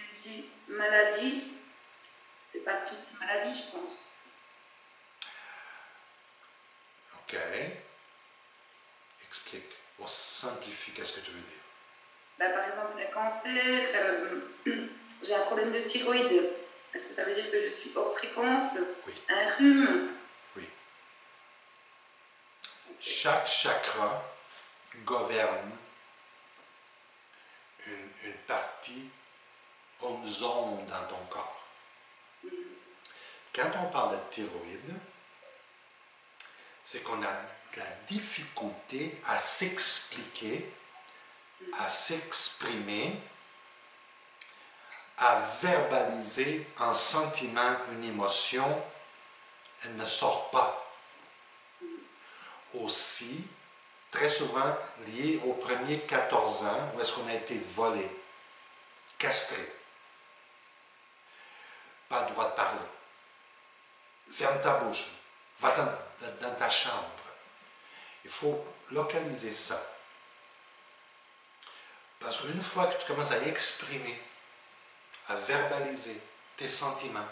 tu dis maladie, c'est pas toute une maladie, je pense. Ok. Explique. On simplifie, qu'est-ce que tu veux dire? Ben, par exemple, le cancer, j'ai un problème de thyroïde. Est-ce que ça veut dire que je suis hors fréquence? Oui. Un rhume? Oui. Chaque chakra gouverne une partie, une zone dans ton corps. Quand on parle de thyroïde, c'est qu'on a de la difficulté à s'expliquer, à s'exprimer, à verbaliser un sentiment, une émotion. Elle ne sort pas. Aussi, très souvent lié aux premiers 14 ans, où est-ce qu'on a été volé, castré, pas le droit de parler. Ferme ta bouche, va dans ta chambre. Il faut localiser ça. Parce qu'une fois que tu commences à exprimer, à verbaliser tes sentiments,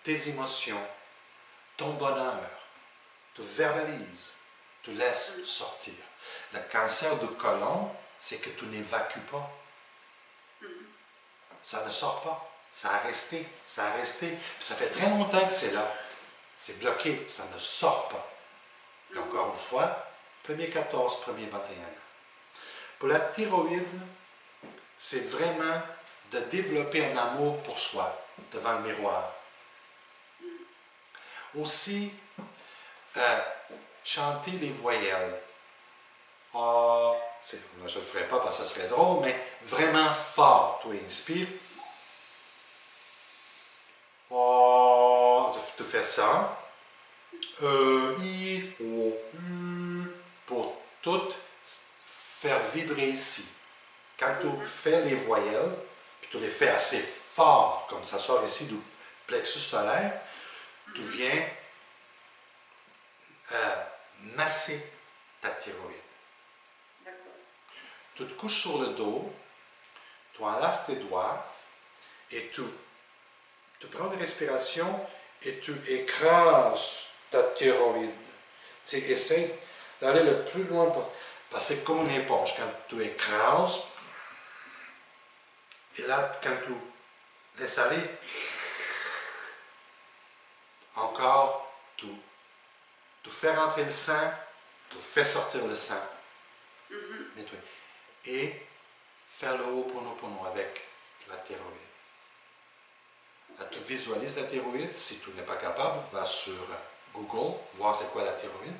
tes émotions, ton bonheur, tu verbalises, tu laisses sortir. Le cancer du côlon, c'est que tu n'évacues pas. Ça ne sort pas. Ça a resté, ça a resté. Puis ça fait très longtemps que c'est là. C'est bloqué, ça ne sort pas. Et encore une fois, premier 14, premier 21 ans. Pour la thyroïde, c'est vraiment de développer un amour pour soi devant le miroir. Aussi, chanter les voyelles. Ah, je ne le ferai pas parce que ça serait drôle, mais vraiment fort. Toi, inspire. Ah, tu fais ça. I, O, U, pour tout faire vibrer ici. Quand tu fais les voyelles, puis tu les fais assez fort, comme ça sort ici du plexus solaire, tu viens masser ta thyroïde. Tu te couches sur le dos, tu enlaces tes doigts et tu prends une respiration et tu écrases ta thyroïde. Tu essaies d'aller le plus loin possible. Parce que c'est comme une éponge. Quand tu écrases, et là, quand tu laisses aller, encore, tu fais rentrer le sang, tu fais sortir le sang. Nettoie. Et fais le Ho'oponopono avec la thyroïde. Là, tu visualises la thyroïde. Si tu n'es pas capable, va sur Google, voir c'est quoi la thyroïde.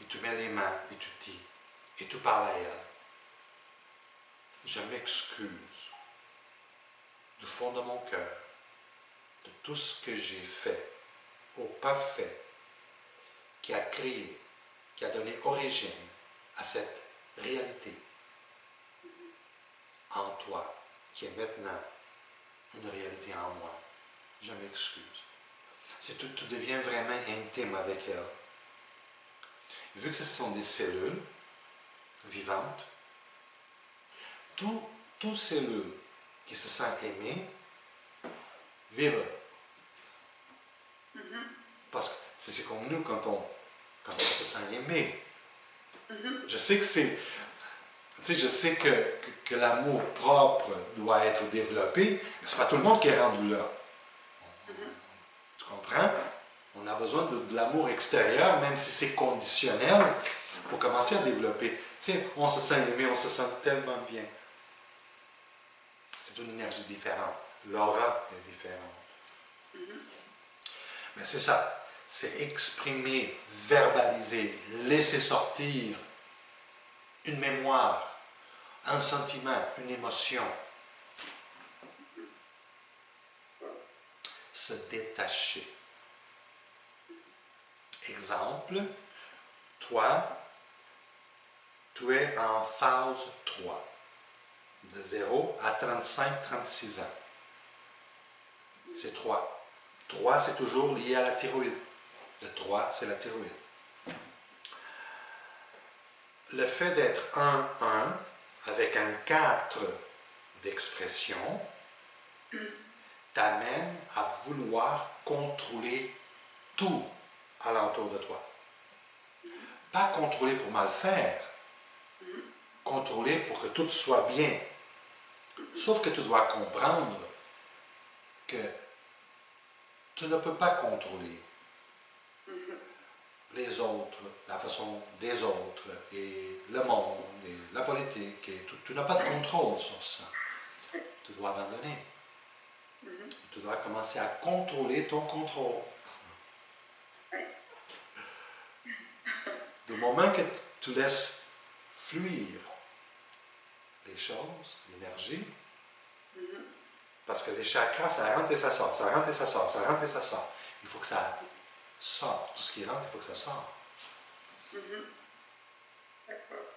Et tu mets les mains et tu dis, et tu parles à elle. Je m'excuse du fond de mon cœur de tout ce que j'ai fait ou pas fait qui a créé, qui a donné origine à cette réalité en toi, qui est maintenant une réalité en moi. Je m'excuse. Si tu deviens vraiment intime avec elle. Vu que ce sont des cellules vivantes, toutes cellules qui se sentent aimées vibrent. Parce que c'est comme nous quand on se sent aimé. Je sais que c'est... Tu sais, je sais que l'amour propre doit être développé, mais ce n'est pas tout le monde qui est rendu là. Tu comprends? On a besoin de l'amour extérieur, même si c'est conditionnel, pour commencer à développer. Tu sais, on se sent aimé, on se sent tellement bien. C'est une énergie différente. L'aura est différente. Mais c'est ça. C'est exprimer, verbaliser, laisser sortir une mémoire, un sentiment, une émotion. Se détacher. Exemple, toi, tu es en phase 3, de 0 à 35-36 ans. C'est 3. 3, c'est toujours lié à la thyroïde. Le 3, c'est la thyroïde. Le fait d'être 1-1, avec un 4 d'expression, t'amène à vouloir contrôler tout alentour de toi. Pas contrôler pour mal faire, contrôler pour que tout soit bien. Sauf que tu dois comprendre que tu ne peux pas contrôler les autres, la façon des autres, et le monde, et la politique, et tu n'as pas de contrôle sur ça. Tu dois abandonner. Tu dois commencer à contrôler ton contrôle. Du moment que tu laisses fluir les choses, l'énergie, parce que les chakras, ça rentre et ça sort, ça rentre et ça sort, ça rentre et ça sort. Il faut que ça sorte. Tout ce qui rentre, il faut que ça sorte. D'accord.